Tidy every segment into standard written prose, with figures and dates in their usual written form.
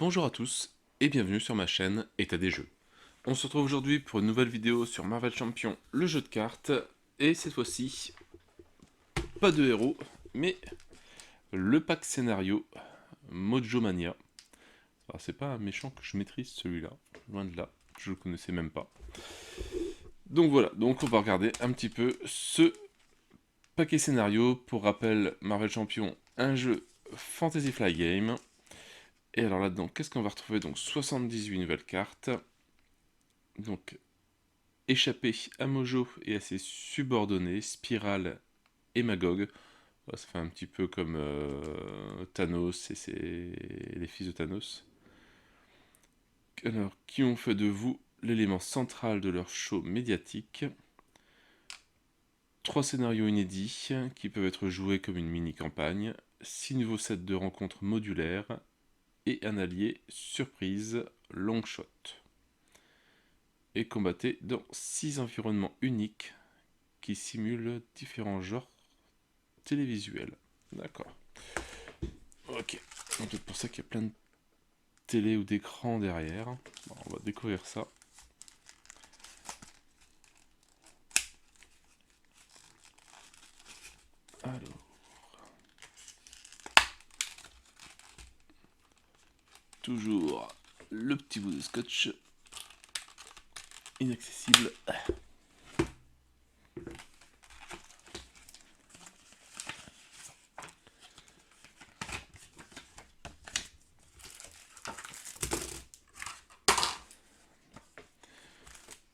Bonjour à tous et bienvenue sur ma chaîne État des jeux. On se retrouve aujourd'hui pour une nouvelle vidéo sur Marvel Champion, le jeu de cartes, et cette fois-ci, pas de héros, mais le pack scénario Mojo Mania. Alors c'est pas un méchant que je maîtrise celui-là, loin de là, je le connaissais même pas. Donc voilà, donc on va regarder un petit peu ce paquet scénario. Pour rappel, Marvel Champion, un jeu Fantasy Flight Game. Et alors là-dedans, qu'est-ce qu'on va retrouver? Donc 78 nouvelles cartes. Donc échappé à Mojo et à ses subordonnés, Spirale et Magog. Ça fait un petit peu comme Thanos et les fils de Thanos. Alors, qui ont fait de vous l'élément central de leur show médiatique. 3 scénarios inédits qui peuvent être joués comme une mini-campagne. 6 nouveaux sets de rencontres modulaires. Et un allié surprise long shot. Et combattez dans 6 environnements uniques qui simulent différents genres télévisuels. D'accord. Ok. C'est peut-être pour ça qu'il y a plein de télé ou d'écran derrière. Bon, on va découvrir ça. Alors. Toujours le petit bout de scotch. Inaccessible.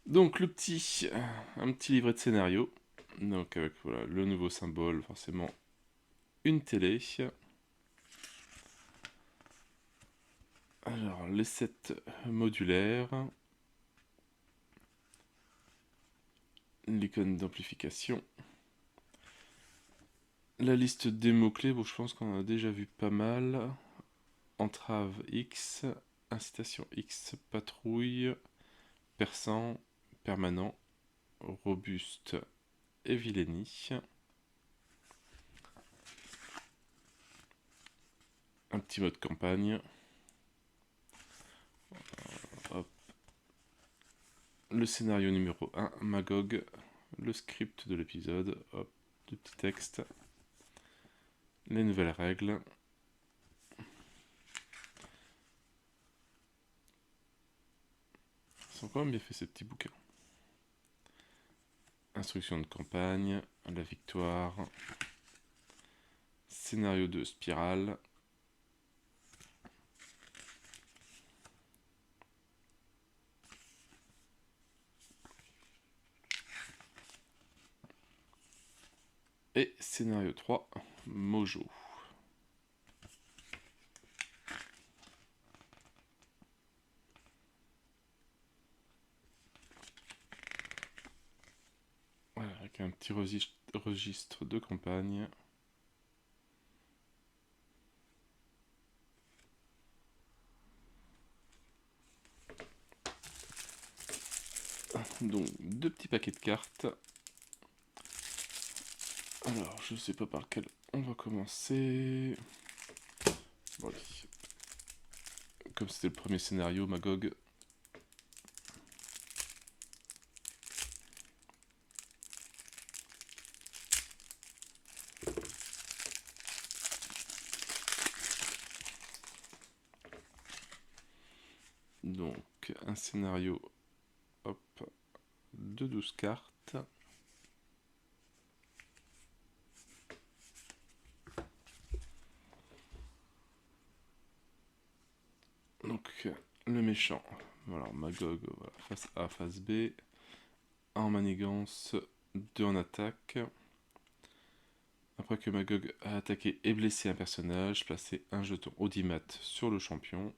Donc un petit livret de scénario. Donc avec voilà, le nouveau symbole, forcément une télé. Alors les sets modulaires. L'icône d'amplification. La liste des mots-clés, bon je pense qu'on en a déjà vu pas mal. Entrave X, incitation X, patrouille, perçant, permanent, robuste et vilainie. Un petit mode campagne. Hop. Le scénario numéro 1, Magog. Le script de l'épisode. Hop, le petit texte. Les nouvelles règles. Ils sont quand même bien fait ces petits bouquins. Instruction de campagne, la victoire. Scénario de spirale. Et scénario 3, Mojo. Voilà, avec un petit registre de campagne. Donc, 2 petits paquets de cartes. Alors, je sais pas par lequel on va commencer. Bon, allez. Comme c'était le premier scénario, Magog. Donc, un scénario, hop, de 12 cartes. Donc, le méchant. Alors, Magog, voilà, face A, face B. 1 en manigance, 2 en attaque. Après que Magog a attaqué et blessé un personnage, placez un jeton audimat sur le champion.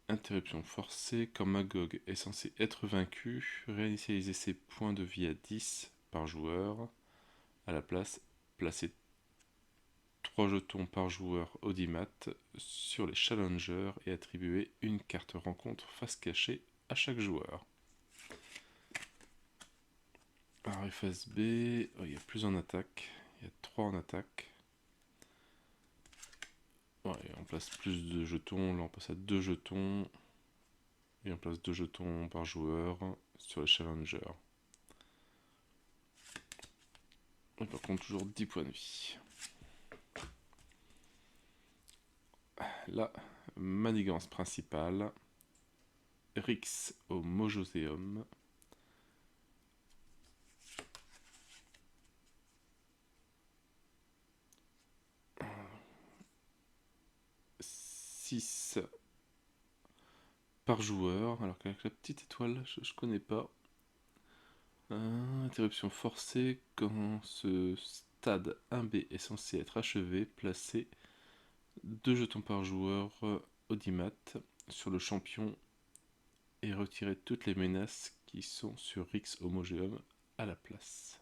Interruption forcée. Quand Magog est censé être vaincu, réinitialisez ses points de vie à 10 par joueur. À la place, placez 3 jetons par joueur audimat sur les challengers et attribuez une carte rencontre face cachée à chaque joueur. Alors FSB, il y a plus en attaque, il y a 3 en attaque. Ouais, on place plus de jetons, là on passe à 2 jetons. Et on place 2 jetons par joueur sur les challengers. Et par contre, toujours 10 points de vie. La manigance principale. Rix au Mojoseum. Six par joueur, alors qu'avec la petite étoile, je connais pas. Interruption forcée, quand ce stade 1B est censé être achevé, placez 2 jetons par joueur audimat sur le champion et retirez toutes les menaces qui sont sur Rix Homogéum à la place.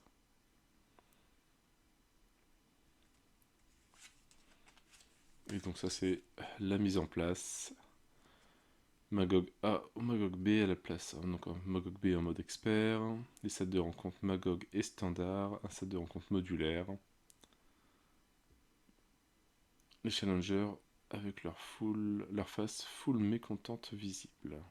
Et donc ça c'est la mise en place. Magog A ou Magog B à la place. Donc Magog B en mode expert. Les sets de rencontre Magog et standard. Un set de rencontre modulaire. Les challengers avec leur face full mécontente visible.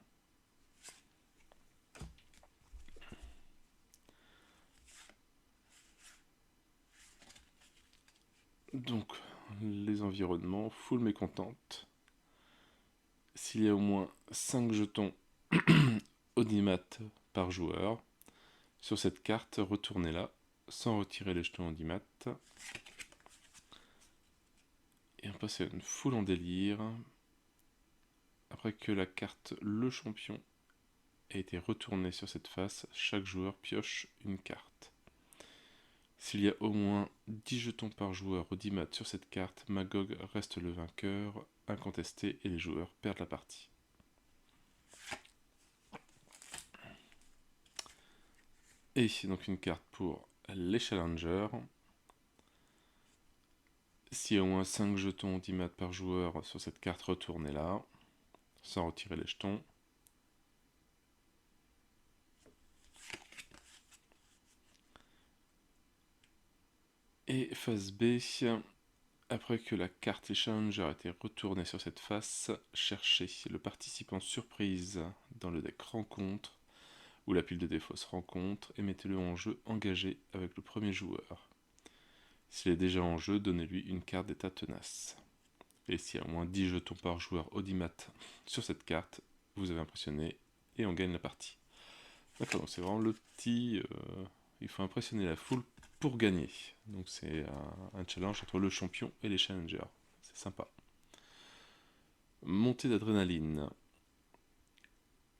Donc les environnements full mécontente. S'il y a au moins 5 jetons audimat par joueur, sur cette carte, retournez-la sans retirer les jetons audimat. Et on passe à une foule en délire. Après que la carte Le Champion a été retournée sur cette face, chaque joueur pioche une carte. S'il y a au moins 10 jetons par joueur audimat sur cette carte, Magog reste le vainqueur, incontesté, et les joueurs perdent la partie. Et donc une carte pour les challengers. S'il y a au moins 5 jetons audimat par joueur sur cette carte, retournez-la, sans retirer les jetons. Et phase B, après que la carte les challengers a été retournée sur cette face, cherchez le participant surprise dans le deck rencontre, ou la pile de défausse rencontre, et mettez-le en jeu engagé avec le premier joueur. S'il est déjà en jeu, donnez-lui une carte d'état tenace. Et s'il y a au moins 10 jetons par joueur audimat sur cette carte, vous avez impressionné et on gagne la partie. D'accord, donc c'est vraiment le petit... il faut impressionner la foule pour gagner. Donc c'est un challenge entre le champion et les challengers. C'est sympa. Montée d'adrénaline.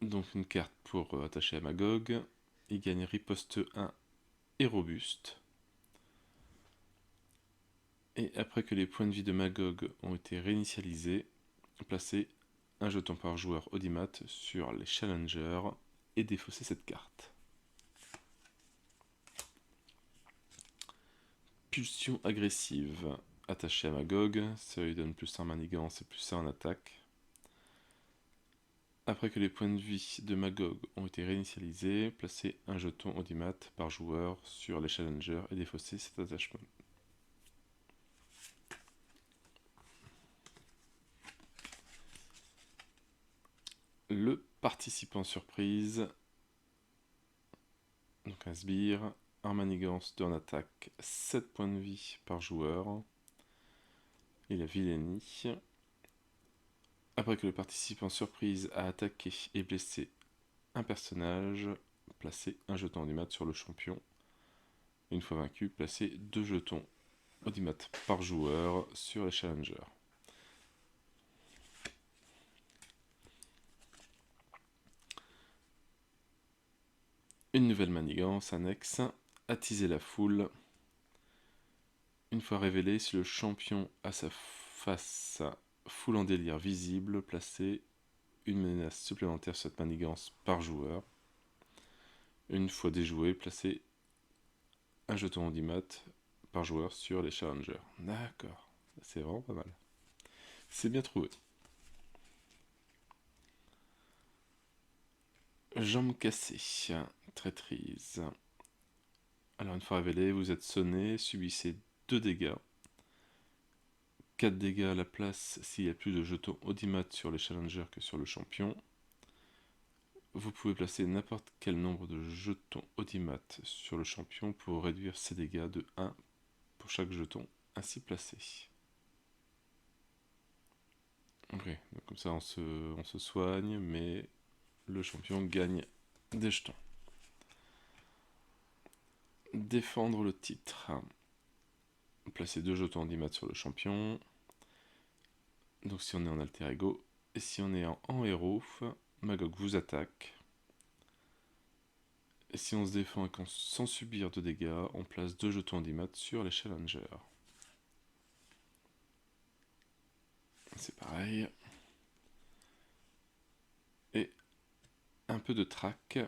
Donc une carte pour attacher à Magog. Il gagne riposte 1 et robuste. Et après que les points de vie de Magog ont été réinitialisés, placez un jeton par joueur audimat sur les challengers et défaussez cette carte. Pulsion agressive. Attaché à Magog, ça lui donne plus 1 manigance et plus 1 en attaque. Après que les points de vie de Magog ont été réinitialisés, placez un jeton audimat par joueur sur les challengers et défaussez cet attachement. Le participant surprise, donc un sbire, un manigance, 2 en attaque, 7 points de vie par joueur, et la vilainie. Après que le participant surprise a attaqué et blessé un personnage, placez un jeton audimat sur le champion. Une fois vaincu, placez 2 jetons audimat par joueur sur les challengers. Une nouvelle manigance annexe, attiser la foule. Une fois révélé, si le champion a sa face foule en délire visible, placez une menace supplémentaire sur cette manigance par joueur. Une fois déjoué, placez un jeton audimat par joueur sur les challengers. D'accord, c'est vraiment pas mal. C'est bien trouvé. Jambes cassées, traîtrise. Alors une fois révélé, vous êtes sonné, subissez 2 dégâts. 4 dégâts à la place s'il y a plus de jetons audimat sur les challengers que sur le champion. Vous pouvez placer n'importe quel nombre de jetons audimat sur le champion pour réduire ses dégâts de 1 pour chaque jeton ainsi placé. Ok, donc comme ça on se soigne, mais le champion gagne des jetons. Défendre le titre. Placer 2 jetons audimat sur le champion. Donc si on est en alter ego, et si on est en héros, Magog vous attaque. Et si on se défend sans subir de dégâts, on place 2 jetons audimat sur les challengers. C'est pareil. Et un peu de trac.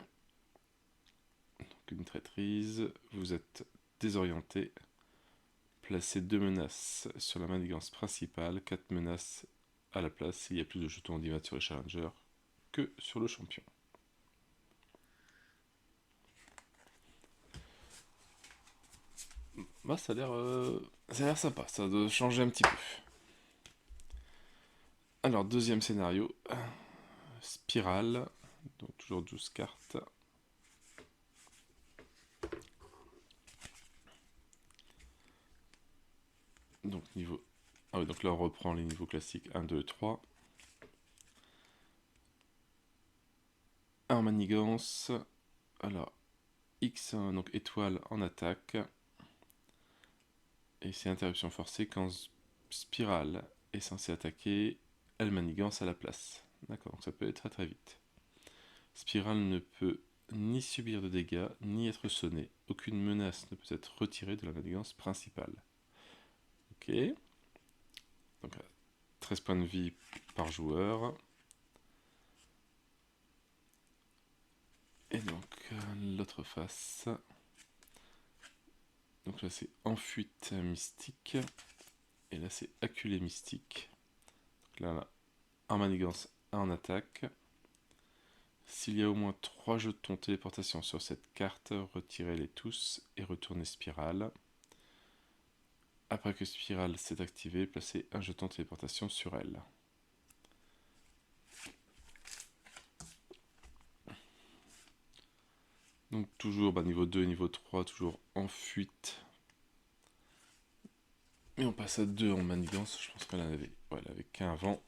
Donc une traîtrise. Vous êtes désorienté. Placez 2 menaces sur la manigance principale, 4 menaces à la place s'il y a plus de jetons audimat sur les challengers que sur le champion. Bah, ça a l'air sympa, ça doit changer un petit peu. Alors, deuxième scénario, spirale, donc toujours 12 cartes. Donc niveau... Ah oui, donc là on reprend les niveaux classiques 1, 2, 3. Un en manigance. Alors, X1, donc étoile en attaque. Et c'est interruption forcée quand spirale est censée attaquer, elle manigance à la place. D'accord, donc ça peut être très très vite. Spirale ne peut ni subir de dégâts, ni être sonné. Aucune menace ne peut être retirée de la manigance principale. Ok. Donc 13 points de vie par joueur. Et donc l'autre face. Donc là c'est en fuite mystique. Et là c'est acculé mystique. Donc là, un manigance, un en attaque. S'il y a au moins 3 jetons téléportation sur cette carte, retirez-les tous et retournez spirale. Après que spirale s'est activée, placez un jeton téléportation sur elle. Donc toujours niveau 2, niveau 3, toujours en fuite. Et on passe à 2 en manigance, je pense qu'elle avait, ouais, elle avait qu'un avant.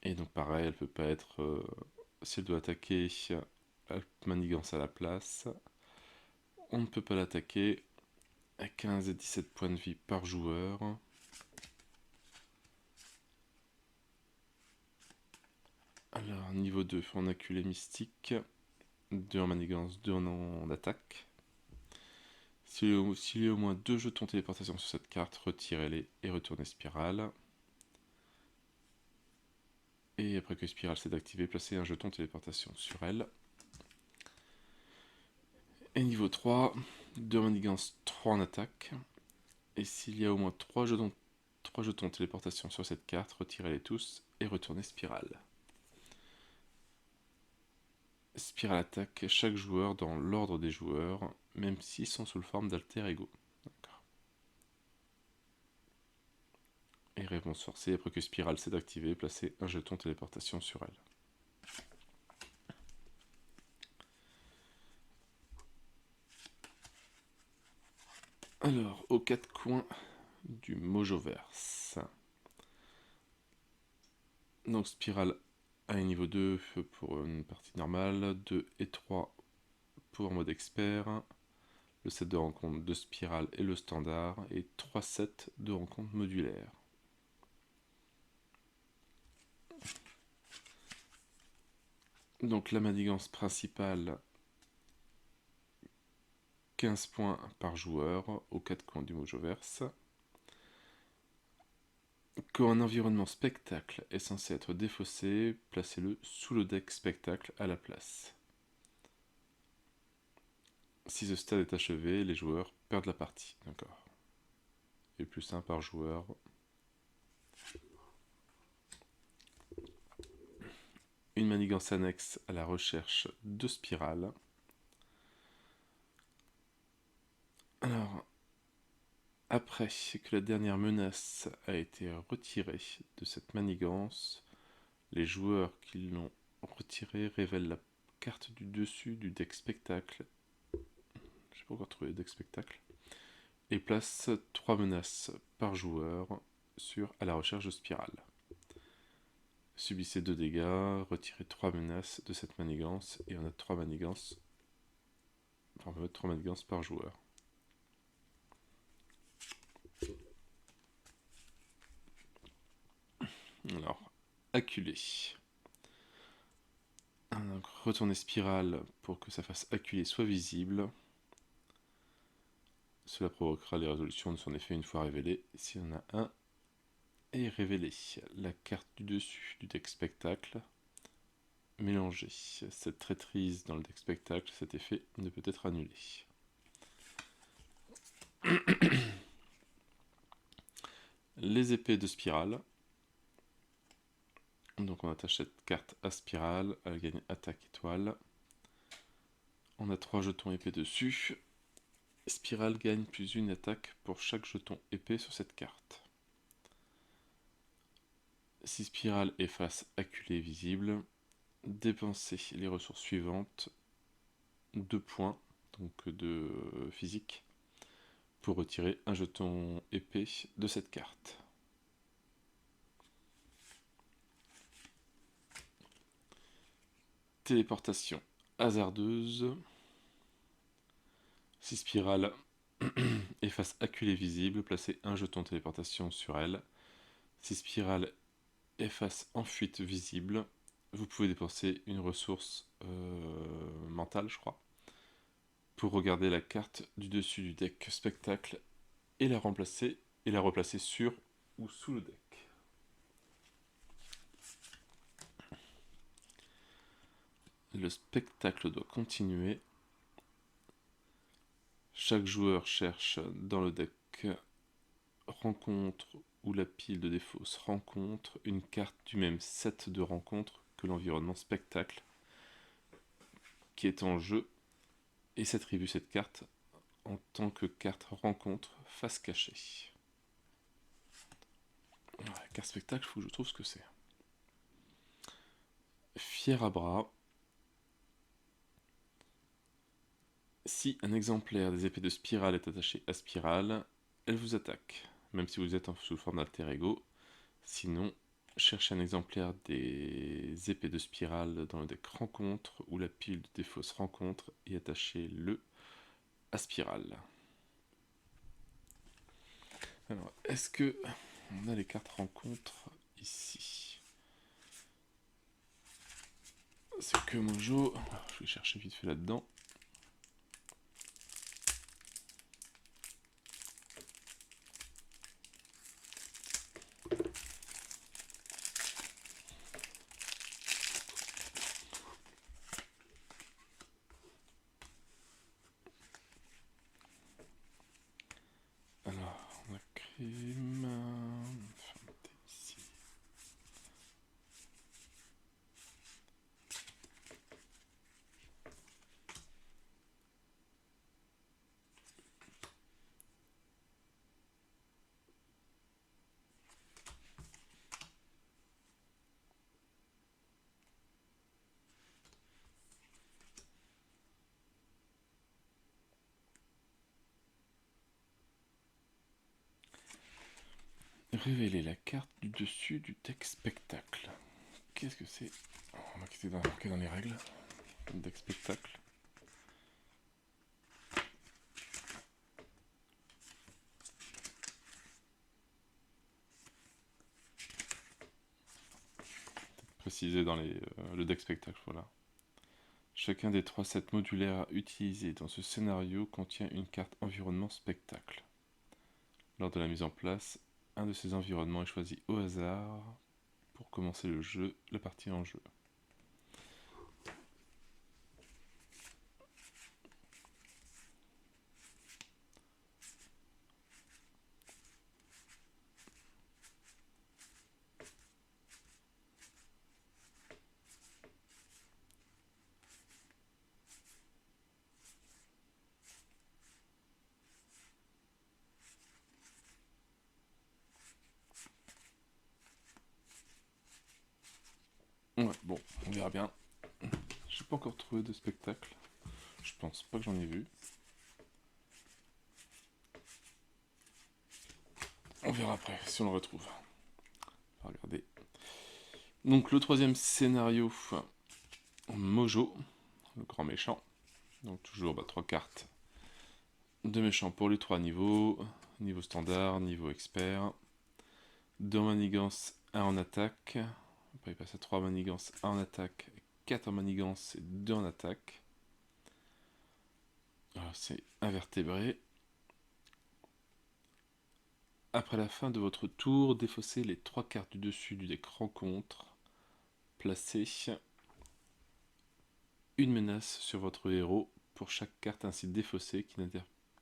Et donc pareil, elle peut pas être... si elle doit attaquer, elle manigance à la place. On ne peut pas l'attaquer. À 15 et 17 points de vie par joueur. Alors, niveau 2, en acculé mystique. 2 en manigance, 2 en attaque. S'il y a au moins 2 jetons téléportation sur cette carte, retirez-les et retournez spirale. Et après que spirale s'est activée, placez un jeton téléportation sur elle. Et niveau 3, 2 en manigance, 3 en attaque. Et s'il y a au moins 3 jetons téléportation sur cette carte, retirez-les tous et retournez spirale. Spirale attaque chaque joueur dans l'ordre des joueurs, même s'ils sont sous forme d'alter ego. Et réponse forcée, après que spirale s'est activée, placez un jeton téléportation sur elle. Alors, aux 4 coins du Mojoverse. Donc spirale à niveau 2 pour une partie normale, 2 et 3 pour mode expert, le set de rencontre de spirale et le standard, et 3 sets de rencontres modulaires. Donc la manigance principale, 15 points par joueur aux 4 coins du Mojoverse. Quand un environnement spectacle est censé être défaussé, placez-le sous le deck spectacle à la place. Si ce stade est achevé, les joueurs perdent la partie. D'accord. Et plus 1 par joueur. Une manigance annexe à la recherche de spirales. Alors, Après que la dernière menace a été retirée de cette manigance, les joueurs qui l'ont retirée révèlent la carte du dessus du deck spectacle. J'ai pas encore trouvé le deck spectacle. Et place 3 menaces par joueur sur à la recherche de spirale. Subissez 2 dégâts, retirez 3 menaces de cette manigance, et on a 3 manigances. Enfin, on peut mettre 3 manigances par joueur. Alors, acculé. Donc, retourner spirale pour que sa face acculée soit visible. Cela provoquera les résolutions de son effet une fois révélé. S'il y en a un, et révéler la carte du dessus du deck spectacle. Mélanger cette traîtrise dans le deck spectacle, cet effet ne peut être annulé. Les épées de spirale. Donc on attache cette carte à spirale, elle gagne attaque étoile. On a 3 jetons épée dessus. Spirale gagne plus une attaque pour chaque jeton épée sur cette carte. Si spirale est face acculée visible, dépensez les ressources suivantes, 2 points donc de physique, pour retirer un jeton épée de cette carte. Téléportation hasardeuse. Si spirale est face acculée visible, placez un jeton téléportation sur elle. Si spirale est face en fuite visible, vous pouvez dépenser une ressource mentale, je crois, pour regarder la carte du dessus du deck spectacle et la replacer sur ou sous le deck. Le spectacle doit continuer. Chaque joueur cherche dans le deck rencontre ou la pile de défausse rencontre une carte du même set de rencontres que l'environnement spectacle qui est en jeu et s'attribue cette carte en tant que carte rencontre face cachée. La carte spectacle, il faut que je trouve ce que c'est. Fier à bras. Si un exemplaire des épées de spirale est attaché à spirale, elle vous attaque, même si vous êtes sous forme d'alter ego. Sinon, cherchez un exemplaire des épées de spirale dans le deck rencontre ou la pile de défausse rencontre et attachez-le à spirale. Alors, est-ce que on a les cartes rencontre ici? C'est que Mojo. Je vais chercher vite fait là-dedans. Alors, on a crime. Ici. Révéler la carte du dessus du deck spectacle. Qu'est-ce que c'est? On va quitter marqué dans les règles. Deck spectacle. Précisé dans le deck spectacle, voilà. Chacun des 3 sets modulaires à utiliser dans ce scénario contient une carte environnement spectacle. Lors de la mise en place, un de ces environnements est choisi au hasard pour commencer le jeu, la partie en jeu. Ouais, bon, on verra bien. J'ai pas encore trouvé de spectacle. Je pense pas que j'en ai vu. On verra après si on le retrouve. On va regarder. Donc le troisième scénario, Mojo, le grand méchant. Donc toujours 3 cartes de méchants pour les 3 niveaux. Niveau standard, niveau expert. 2 manigances, 1 en attaque. Après il passe à 3 manigances, 1 en attaque, 4 en manigance et 2 en attaque. Alors c'est invertébré. Après la fin de votre tour, défaussez les 3 cartes du dessus du deck rencontre. Placez une menace sur votre héros pour chaque carte ainsi défaussée qui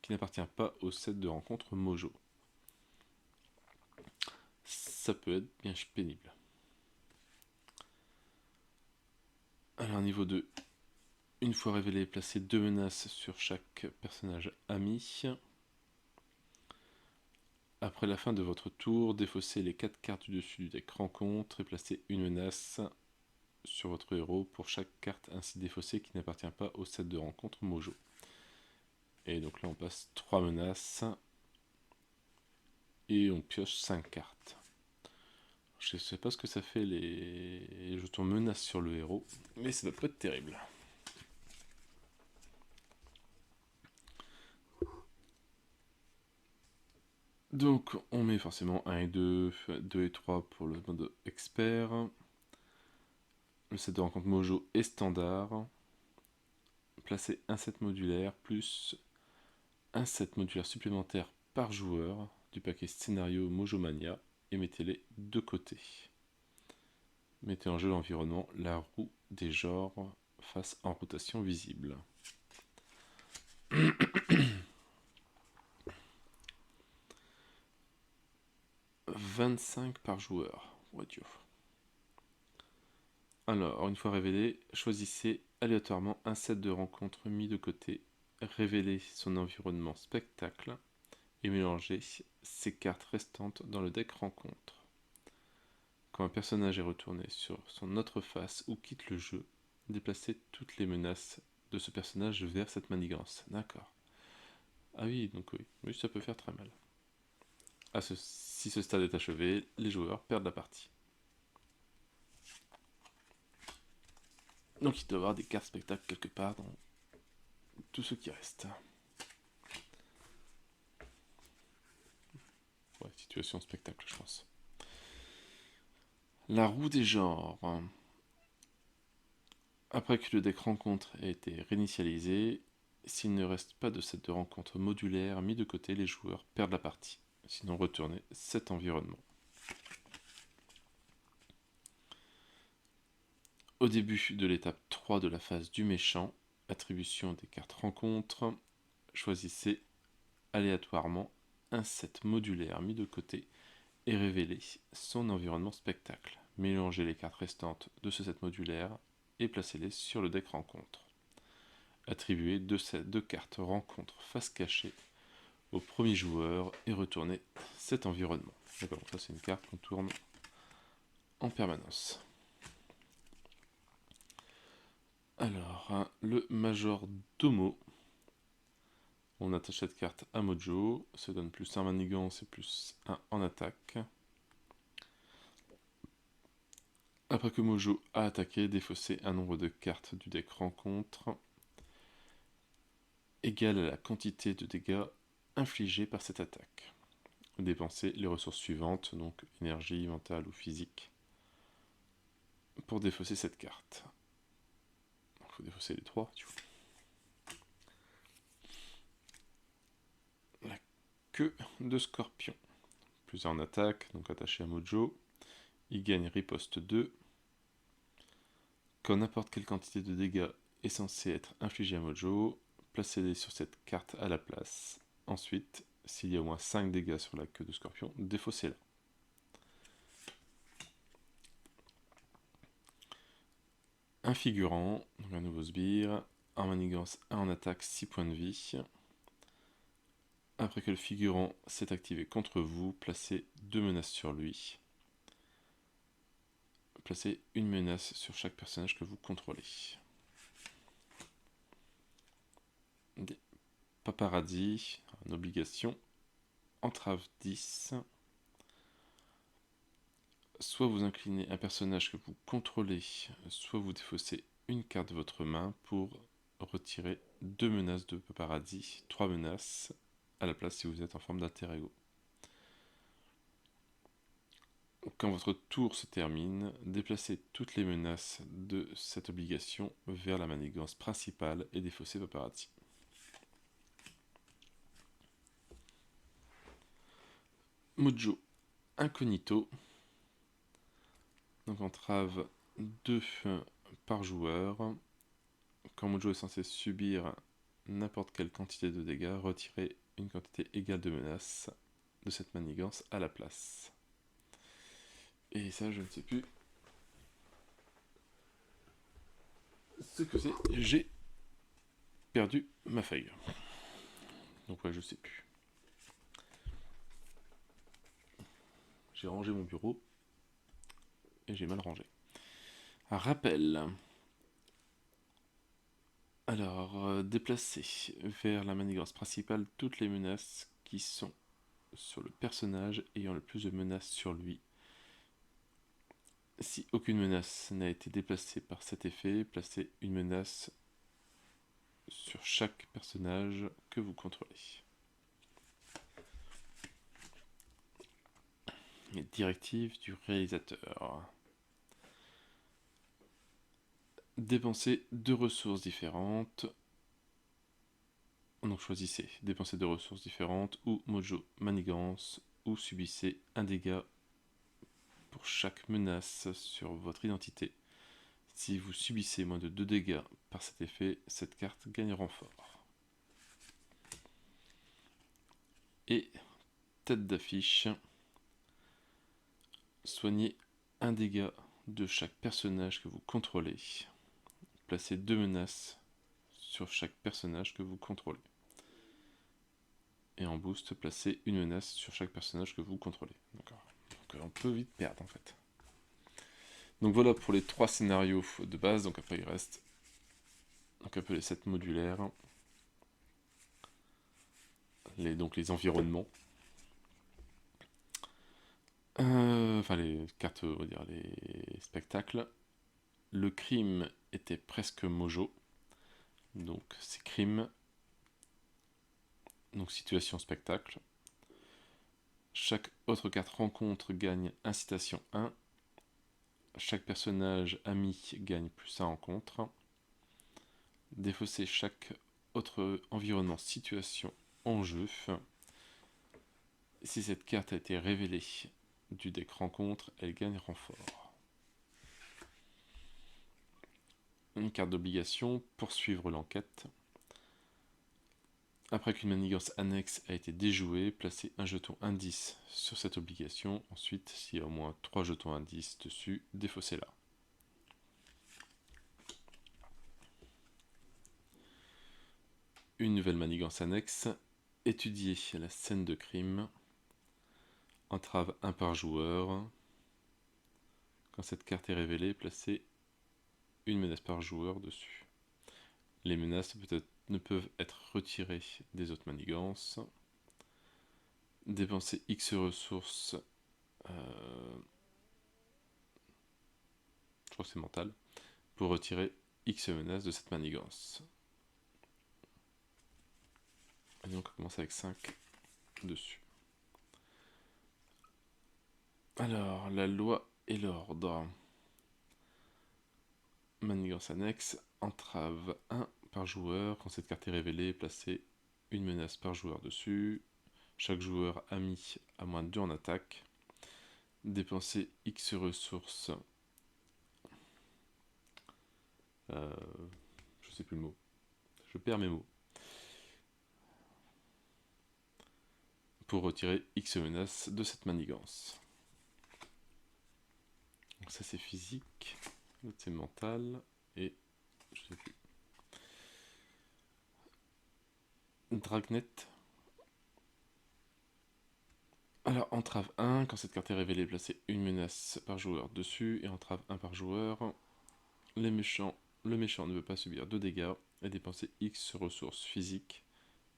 n'appartient pas au set de rencontre Mojo. Ça peut être bien pénible. Alors niveau 2, une fois révélé, placez 2 menaces sur chaque personnage ami. Après la fin de votre tour, défaussez les 4 cartes du dessus du deck rencontre et placez une menace sur votre héros pour chaque carte ainsi défaussée qui n'appartient pas au set de rencontre Mojo. Et donc là on passe 3 menaces et on pioche 5 cartes. Je sais pas ce que ça fait les jetons menaces sur le héros, mais ça va pas être terrible. Donc on met forcément 1 et 2, 2 et 3 pour le mode expert. Le set de rencontre Mojo est standard. Placez un set modulaire plus un set modulaire supplémentaire par joueur du paquet scénario Mojo Mania et mettez-les de côté. Mettez en jeu l'environnement la roue des genres face en rotation visible. 25 par joueur. Oh Dieu. Alors, une fois révélé, choisissez aléatoirement un set de rencontres mis de côté, révélez son environnement spectacle et mélangez ses cartes restantes dans le deck rencontre. Quand un personnage est retourné sur son autre face ou quitte le jeu, déplacez toutes les menaces de ce personnage vers cette manigance. D'accord. Ah oui, donc oui, ça peut faire très mal. Si ce stade est achevé, les joueurs perdent la partie. Donc il doit y avoir des cartes spectacles quelque part dans tout ce qui reste. Ouais, situation spectacle, je pense. La roue des genres. Après que le deck rencontre ait été réinitialisé, s'il ne reste pas de set de rencontre modulaire mis de côté, les joueurs perdent la partie. Sinon, retournez cet environnement. Au début de l'étape 3 de la phase du méchant, attribution des cartes rencontre, choisissez aléatoirement un set modulaire mis de côté et révélez son environnement spectacle. Mélangez les cartes restantes de ce set modulaire et placez-les sur le deck rencontre. Attribuez deux cartes rencontre face cachée au premier joueur et retournez cet environnement. D'accord, ça c'est une carte qu'on tourne en permanence. Alors, le Major Domo. On attache cette carte à Mojo, ça donne plus 1 manigance et plus 1 en attaque. Après que Mojo a attaqué, défaussez un nombre de cartes du deck rencontre égal à la quantité de dégâts infligés par cette attaque. Dépensez les ressources suivantes, donc énergie, mentale ou physique, pour défausser cette carte. Il faut défausser les 3. La queue de Scorpion. Plus 1 en attaque, donc attaché à Mojo. Il gagne riposte 2. Quand n'importe quelle quantité de dégâts est censée être infligée à Mojo, placez-les sur cette carte à la place. Ensuite, s'il y a au moins 5 dégâts sur la queue de Scorpion, défaussez-la. Un figurant, donc un nouveau sbire, en manigance 1 en attaque, 6 points de vie. Après que le figurant s'est activé contre vous, placez 2 menaces sur lui. placez une menace sur chaque personnage que vous contrôlez. Des paparazzi, en obligation, entrave 10. Soit vous inclinez un personnage que vous contrôlez, soit vous défaussez une carte de votre main pour retirer 2 menaces de paparazzi, 3 menaces à la place si vous êtes en forme d'alter ego. Quand votre tour se termine, déplacez toutes les menaces de cette obligation vers la manigance principale et défaussez paparazzi. Mojo incognito. Donc entrave 2 par joueur. Quand Mojo est censé subir n'importe quelle quantité de dégâts, retirez une quantité égale de menaces de cette manigance à la place. Et ça, je ne sais plus ce que c'est. J'ai perdu ma feuille. Donc ouais, je sais plus. J'ai rangé mon bureau et j'ai mal rangé. Un rappel. Alors, déplacer vers la manigance principale toutes les menaces qui sont sur le personnage ayant le plus de menaces sur lui. Si aucune menace n'a été déplacée par cet effet, placez une menace sur chaque personnage que vous contrôlez. Les directives du réalisateur. Dépensez 2 ressources différentes. Donc choisissez dépenser 2 ressources différentes ou Mojo manigance ou subissez un dégât pour chaque menace sur votre identité. Si vous subissez moins de 2 dégâts par cet effet, cette carte gagne renfort. Et tête d'affiche, soignez un dégât de chaque personnage que vous contrôlez. Placez 2 menaces sur chaque personnage que vous contrôlez. Et en boost, placez une menace sur chaque personnage que vous contrôlez. D'accord. Donc on peut vite perdre en fait. Donc voilà pour les 3 scénarios de base. Donc après il reste donc un peu les 7 modulaires. Donc les environnements. Enfin les cartes, on va dire les spectacles. Le crime était presque Mojo. Donc c'est crime. Donc situation spectacle. Chaque autre carte rencontre gagne incitation 1. Chaque personnage ami gagne plus 1 rencontre. Défausser chaque autre environnement situation en jeu. Si cette carte a été révélée du deck rencontre, elle gagne renfort. Une carte d'obligation, poursuivre l'enquête. Après qu'une manigance annexe a été déjouée, placez un jeton indice sur cette obligation. Ensuite, s'il y a au moins 3 jetons indices dessus, défaussez-la. Une nouvelle manigance annexe. Étudier la scène de crime. Entrave 1 par joueur. Quand cette carte est révélée, placez une menace par joueur dessus. Les menaces ne peuvent être retirées des autres manigances. Dépenser X ressources. Je crois que c'est mental. Pour retirer X menaces de cette manigance. Et donc on commence avec 5 dessus. Alors, la loi et l'ordre. Manigance annexe, entrave 1 par joueur. Quand cette carte est révélée, placez une menace par joueur dessus. Chaque joueur ami a moins de 2 en attaque. Dépensez X ressources. Je sais plus le mot. Je perds mes mots. Pour retirer X menaces de cette manigance. Donc ça c'est physique, l'autre c'est mental, et je sais plus. Dragnet. Alors, Alors, entrave 1, quand cette carte est révélée, placez une menace par joueur dessus, et entrave 1 par joueur. Le méchant ne veut pas subir de dégâts, et dépenser X ressources physiques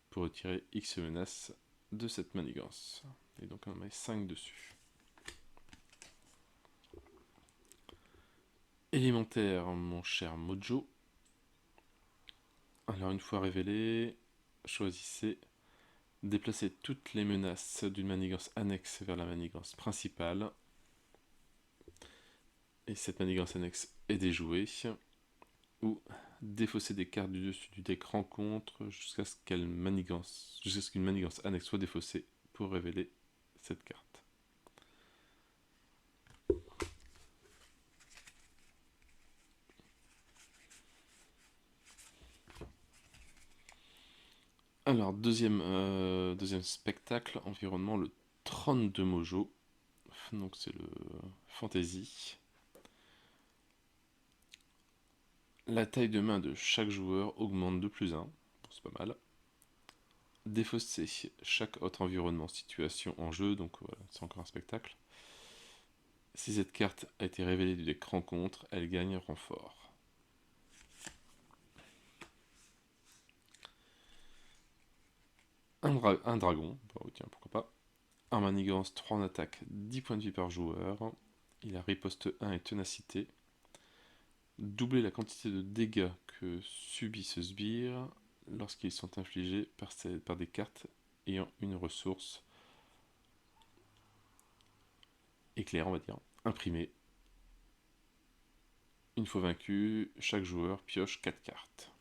pour retirer X menaces de cette manigance. Et donc on en met 5 dessus. Élémentaire, mon cher Mojo. Alors une fois révélé, choisissez déplacer toutes les menaces d'une manigance annexe vers la manigance principale. Et cette manigance annexe est déjouée. Ou défausser des cartes du dessus du deck rencontre jusqu'à ce qu'une manigance annexe soit défaussée pour révéler cette carte. Alors, deuxième spectacle, environnement, le trône de Mojo. Donc c'est le fantasy. La taille de main de chaque joueur augmente de plus 1. C'est pas mal. Défausser chaque autre environnement situation en jeu, donc voilà, c'est encore un spectacle. Si cette carte a été révélée du deck rencontre, elle gagne renfort. Un dragon, bon, tiens, pourquoi pas. Un manigance, 3 en attaque, 10 points de vie par joueur. Il a riposte 1 et ténacité. Doubler la quantité de dégâts que subit ce sbire lorsqu'ils sont infligés par des cartes ayant une ressource éclair, on va dire, imprimée. Une fois vaincu, chaque joueur pioche 4 cartes.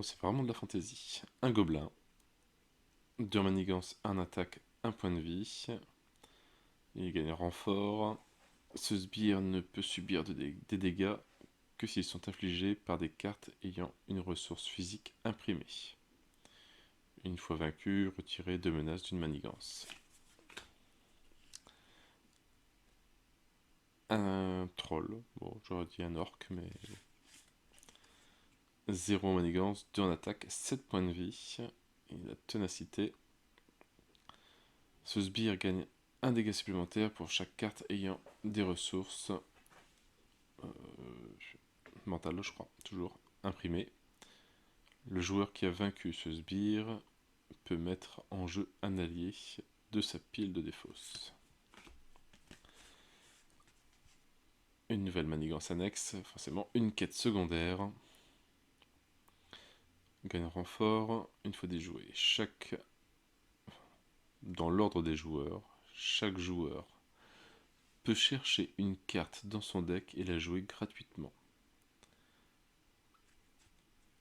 C'est vraiment de la fantaisie. Un gobelin. 2 manigances, 1 attaque, 1 point de vie. Il gagne renfort. Ce sbire ne peut subir des dégâts que s'ils sont infligés par des cartes ayant une ressource physique imprimée. Une fois vaincu, retirez 2 menaces d'une manigance. Un troll, bon j'aurais dit un orc, mais 0 manigance, 2 en attaque, 7 points de vie. Il a ténacité. Ce sbire gagne un dégât supplémentaire pour chaque carte ayant des ressources mentales, je crois, toujours imprimées. Le joueur qui a vaincu ce sbire peut mettre en jeu un allié de sa pile de défausse. Une nouvelle manigance annexe, forcément une quête secondaire. Gagne renfort, une fois déjoué. Dans l'ordre des joueurs, chaque joueur peut chercher une carte dans son deck et la jouer gratuitement.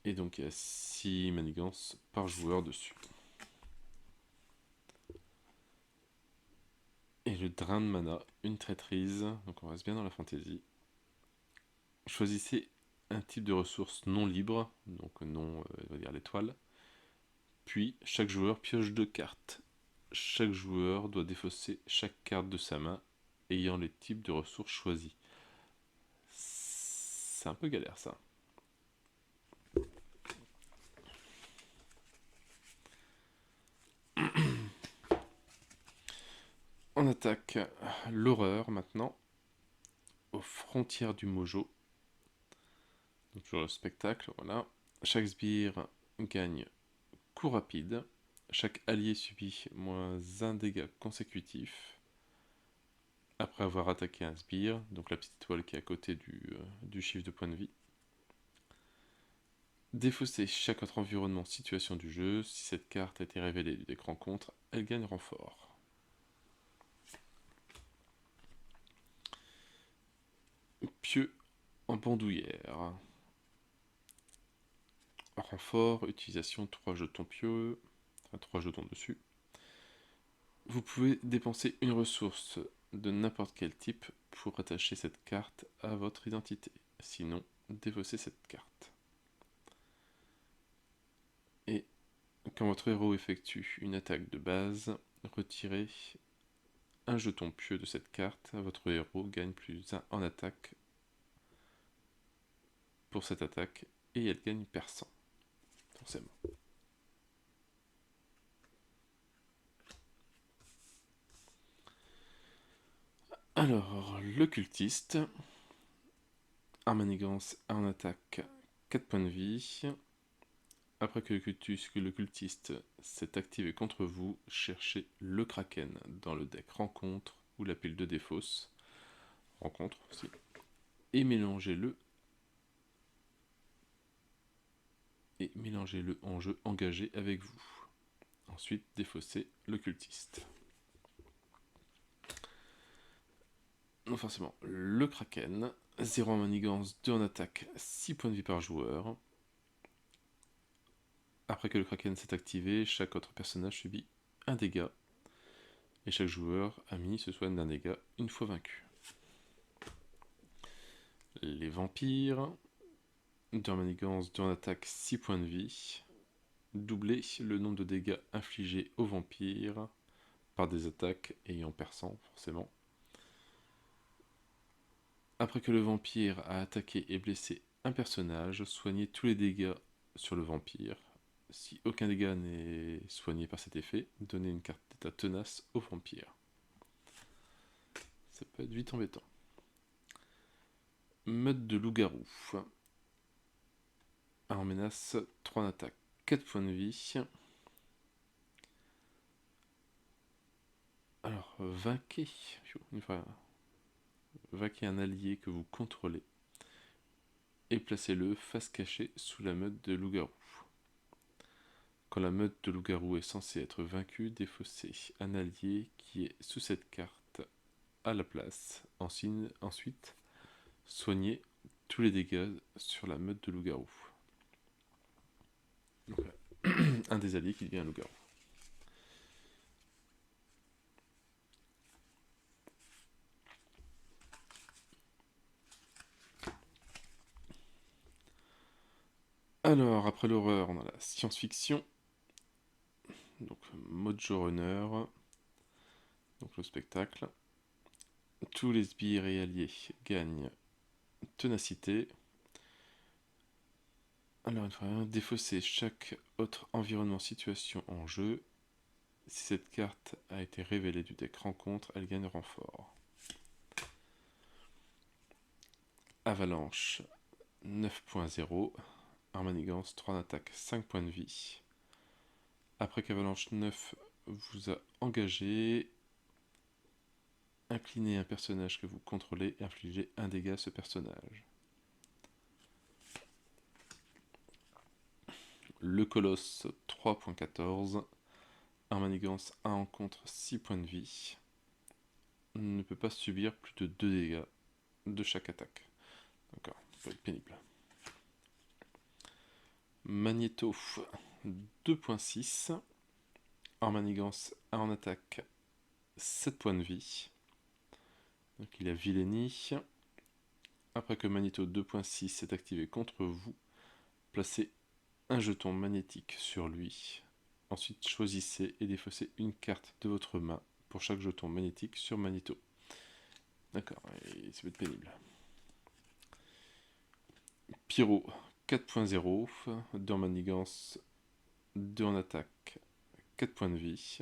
Et donc il y a 6 manigances par joueur dessus. Et le drain de mana, une traîtrise, donc on reste bien dans la fantaisie. Choisissez un type de ressource non libre, donc non, on va dire l'étoile. Puis chaque joueur pioche 2 cartes. Chaque joueur doit défausser chaque carte de sa main ayant les types de ressources choisis. C'est un peu galère ça. On attaque l'horreur maintenant, aux frontières du Mojo. Donc toujours le spectacle, voilà. Chaque sbire gagne coup rapide. Chaque allié subit moins un dégât consécutif après avoir attaqué un sbire, donc la petite étoile qui est à côté du chiffre de points de vie. Défausser chaque autre environnement situation du jeu. Si cette carte a été révélée du deck rencontre, elle gagne renfort. Pieux en bandoulière. Renfort, utilisation 3 jetons pieux, enfin 3 jetons dessus. Vous pouvez dépenser une ressource de n'importe quel type pour attacher cette carte à votre identité. Sinon, défaussez cette carte. Et quand votre héros effectue une attaque de base, retirez un jeton pieux de cette carte. Votre héros gagne plus 1 en attaque pour cette attaque et elle gagne perçant. forcément. Alors, le cultiste. Armanigance en attaque, 4 points de vie. Après que le cultiste s'est activé contre vous, cherchez le Kraken dans le deck rencontre ou la pile de défausse. Rencontre aussi. Et mélangez-le. Et mélangez-le en jeu engagé avec vous. Ensuite, défaussez le cultiste. Donc forcément, le Kraken. 0 en manigance, 2 en attaque, 6 points de vie par joueur. Après que le Kraken s'est activé, chaque autre personnage subit un dégât. Et chaque joueur ami se soigne d'un dégât une fois vaincu. Les vampires. 2 en manigance, 2 en attaque, 6 points de vie. Doublez le nombre de dégâts infligés aux vampires par des attaques ayant perçant, forcément. Après que le vampire a attaqué et blessé un personnage, soignez tous les dégâts sur le vampire. Si aucun dégât n'est soigné par cet effet, donnez une carte d'état tenace au vampire. Ça peut être vite embêtant. Meute de loup-garou. En menace, 3 en attaque, 4 points de vie. Alors, vainquez un allié que vous contrôlez et placez-le face cachée sous la meute de loup-garou. Quand la meute de loup-garou est censée être vaincue, défaussez un allié qui est sous cette carte à la place. Ensuite, soignez tous les dégâts sur la meute de loup-garou. Un des alliés qui devient un loup-garou. Alors, après l'horreur, on a la science-fiction. Donc, Mojo Runner. Donc, le spectacle. Tous les sbires et alliés gagnent ténacité. Alors, il faudra défausser chaque autre environnement situation en jeu. Si cette carte a été révélée du deck rencontre, elle gagne renfort. Avalanche 9.0. Armanigance 3 d'attaque, 5 points de vie. Après qu'Avalanche 9 vous a engagé, inclinez un personnage que vous contrôlez et infligez un dégât à ce personnage. Le Colosse 3.14. Armanigance 1 en contre, 6 points de vie. Ne peut pas subir plus de 2 dégâts de chaque attaque. D'accord, ça peut être pénible. Magneto 2.6. Armanigance 1 en attaque, 7 points de vie. Donc il a Villénie. Après que Magneto 2.6 est activé contre vous, placez un jeton magnétique sur lui. Ensuite, choisissez et défaussez une carte de votre main pour chaque jeton magnétique sur Magneto. D'accord, et ça peut être pénible. Pyro 4.0, 2 en manigance, 2 en attaque, 4 points de vie.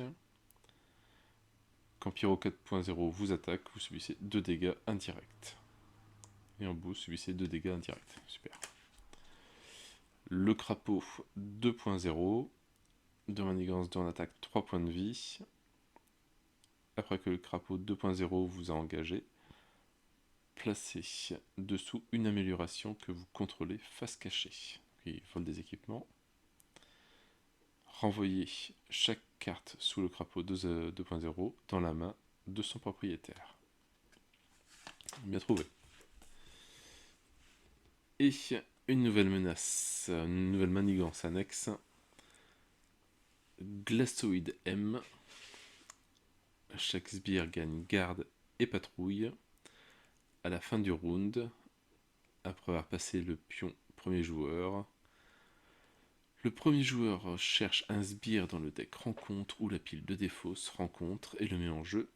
Quand Pyro 4.0 vous attaque, vous subissez 2 dégâts indirects. Et en bout, subissez 2 dégâts indirects. Super. Le crapaud 2.0, 2 manigance, 2 en attaque, 3 points de vie. Après que le crapaud 2.0 vous a engagé, placez dessous une amélioration que vous contrôlez face cachée. Il vole des équipements. Renvoyez chaque carte sous le crapaud 2.0 dans la main de son propriétaire. Bien trouvé. Et une nouvelle menace, une nouvelle manigance annexe. Glaçoïde M. Chaque sbire gagne garde et patrouille. À la fin du round, après avoir passé le pion premier joueur, le premier joueur cherche un sbire dans le deck rencontre ou la pile de défausse rencontre et le met en jeu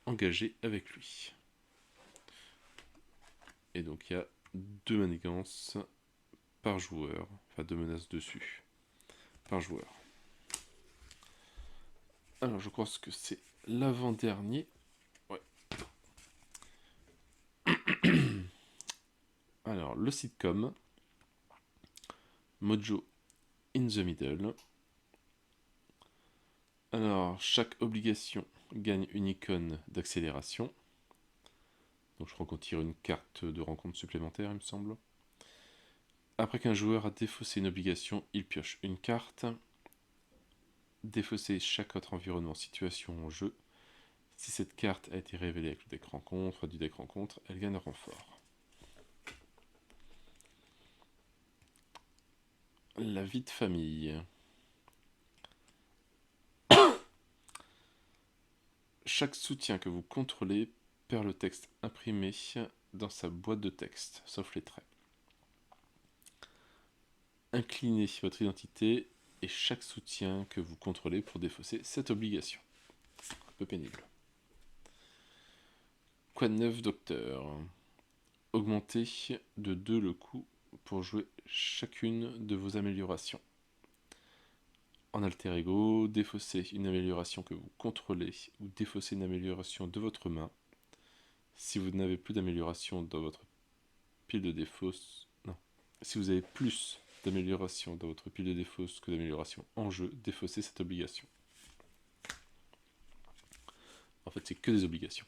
engagé avec lui. Et donc il y a 2 manigances par joueur, enfin 2 menaces dessus. par joueur. Alors, je pense que c'est l'avant-dernier. Ouais. Alors, le sitcom. Mojo in the Middle. Alors, chaque obligation gagne une icône d'accélération. Donc je crois qu'on tire une carte de rencontre supplémentaire, il me semble. Après qu'un joueur a défaussé une obligation, il pioche une carte. Défausser chaque autre environnement situation en jeu. Si cette carte a été révélée avec le deck rencontre, du deck rencontre, elle gagne un renfort. La vie de famille. Chaque soutien que vous contrôlez perd le texte imprimé dans sa boîte de texte, sauf les traits. Inclinez votre identité et chaque soutien que vous contrôlez pour défausser cette obligation. Un peu pénible. Quoi de neuf, docteur? Augmentez de 2 le coût pour jouer chacune de vos améliorations. En alter ego, défaussez une amélioration que vous contrôlez ou défaussez une amélioration de votre main. Si vous n'avez plus d'amélioration dans votre pile de défausse, non. Si vous avez plus d'amélioration dans votre pile de défausse que d'amélioration en jeu, défaussez cette obligation. En fait, c'est que des obligations.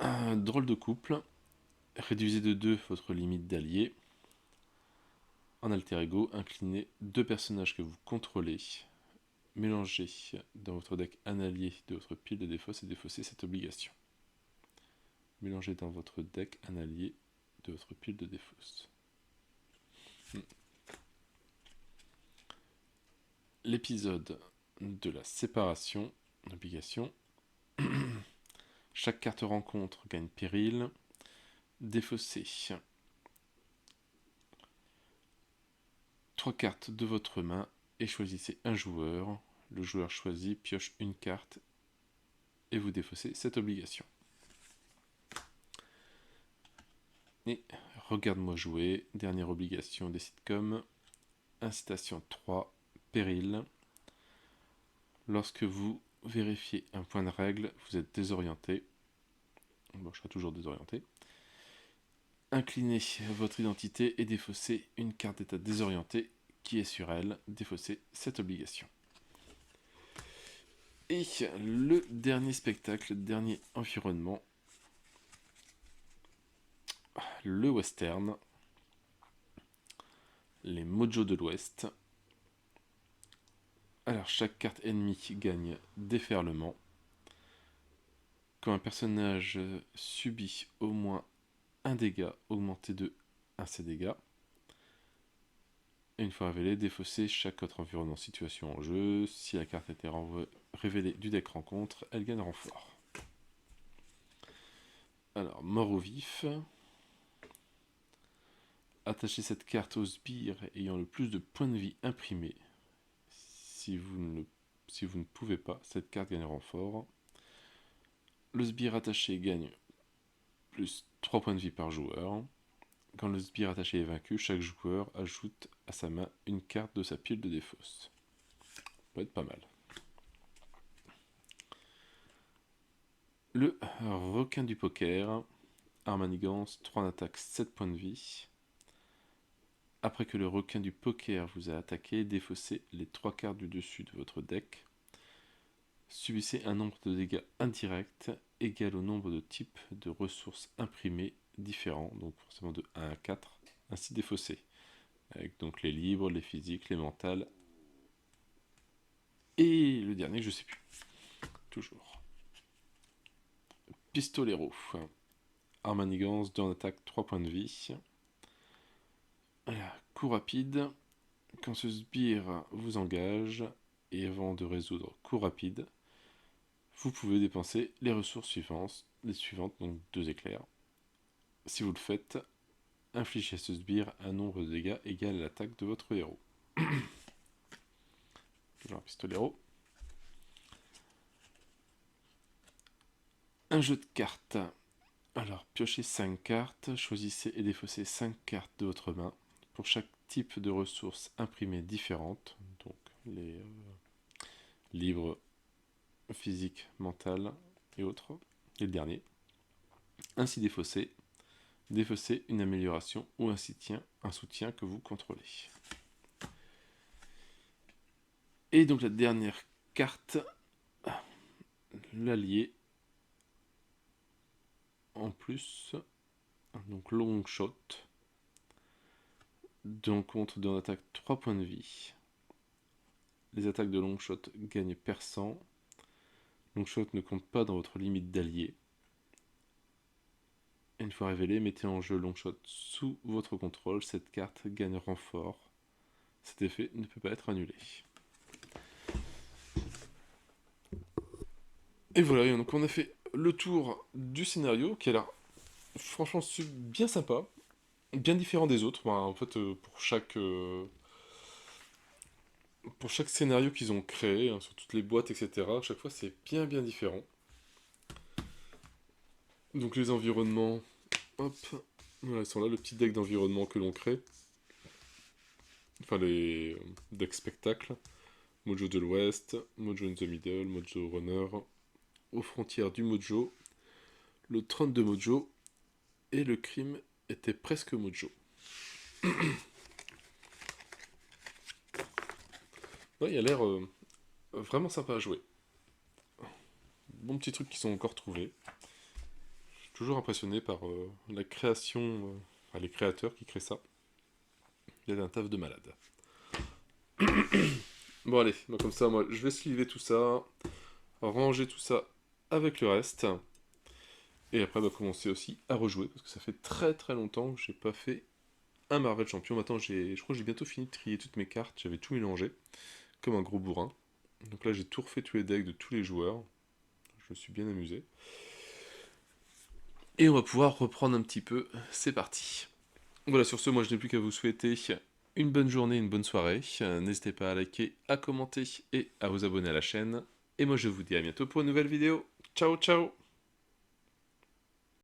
Un drôle de couple. Réduisez de 2 votre limite d'alliés. En alter ego, inclinez 2 personnages que vous contrôlez. Mélangez dans votre deck un allié de votre pile de défausse et défaussez cette obligation. Mélangez dans votre deck un allié de votre pile de défausse. L'épisode de la séparation, obligation. Chaque carte rencontre gagne péril. Défaussez 3 cartes de votre main et choisissez un joueur. Le joueur choisi pioche une carte et vous défaussez cette obligation. Et regarde-moi jouer, dernière obligation des sitcoms. Incitation 3, péril. Lorsque vous vérifiez un point de règle, vous êtes désorienté. Bon, je serai toujours désorienté. Inclinez votre identité et défaussez une carte d'état désorienté qui est sur elle. Défaussez cette obligation. Et le dernier spectacle, le dernier environnement, le western, les Mojo de l'Ouest. Alors, chaque carte ennemie gagne déferlement. Quand un personnage subit au moins un dégât, augmenté de 1 ses dégâts. Et une fois révélé, défausser chaque autre environnement situation en jeu. Si la carte a été révélée du deck rencontre, elle gagne renfort. Alors, mort au vif. Attachez cette carte au sbire ayant le plus de points de vie imprimés. Si vous ne pouvez pas, cette carte gagne renfort. Le sbire attaché gagne plus 3 points de vie par joueur. Quand le sbire attaché est vaincu, chaque joueur ajoute à sa main une carte de sa pile de défausse. Ça peut être pas mal. Le requin du poker. Armanigance, 3 en attaque, 7 points de vie. Après que le requin du poker vous a attaqué, défaussez les 3 cartes du dessus de votre deck. Subissez un nombre de dégâts indirects égal au nombre de types de ressources imprimées différents, donc forcément de 1 à 4, ainsi défaussés. Avec donc les libres, les physiques, les mentales. Et le dernier, je sais plus. Toujours. Pistolero. Armanigance, 2 en attaque, 3 points de vie. Voilà. Coup rapide. Quand ce sbire vous engage, et avant de résoudre coup rapide, vous pouvez dépenser les ressources suivantes, donc 2 éclairs. Si vous le faites, infligez à ce sbire un nombre de dégâts égal à l'attaque de votre héros. Toujours un pistolero. Un jeu de cartes. Alors, piochez 5 cartes, choisissez et défaussez 5 cartes de votre main. pour chaque type de ressources imprimées différentes, donc les livres physiques, mentales et autres, et le dernier. Ainsi défausser une amélioration ou un soutien que vous contrôlez. Et donc la dernière carte, l'allié, en plus, donc long shot, donc contre de attaque 3 points de vie. Les attaques de long shot gagnent perçant. Long shot ne compte pas dans votre limite d'allié. Une fois révélé, mettez en jeu long shot sous votre contrôle. Cette carte gagne renfort. Cet effet ne peut pas être annulé. Et voilà, donc on a fait le tour du scénario qui a l'air franchement bien sympa, bien différent des autres. Enfin, en fait, pour chaque scénario qu'ils ont créé, hein, sur toutes les boîtes, etc., à chaque fois c'est bien différent. Donc les environnements, hop, voilà, ils sont là, le petit deck d'environnement que l'on crée. Enfin, les decks spectacles. Mojo de l'Ouest, Mojo in the Middle, Mojo Runner, aux frontières du Mojo, le trône de Mojo, et le crime était presque Mojo. Ouais, il a l'air vraiment sympa à jouer. Bons petits trucs qui sont encore trouvés. Je suis toujours impressionné par la création, les créateurs qui créent ça. Il y a un taf de malade. Bon allez, donc comme ça, moi, je vais sliver tout ça, ranger tout ça avec le reste, et après, commencer aussi à rejouer, parce que ça fait très longtemps que j'ai pas fait un Marvel Champion. Maintenant, je crois que j'ai bientôt fini de trier toutes mes cartes, j'avais tout mélangé, comme un gros bourrin. Donc là, j'ai tout refait tous les decks de tous les joueurs, je me suis bien amusé. Et on va pouvoir reprendre un petit peu, c'est parti. Voilà, sur ce, moi je n'ai plus qu'à vous souhaiter une bonne journée, une bonne soirée. N'hésitez pas à liker, à commenter et à vous abonner à la chaîne. Et moi je vous dis à bientôt pour une nouvelle vidéo. Ciao ciao.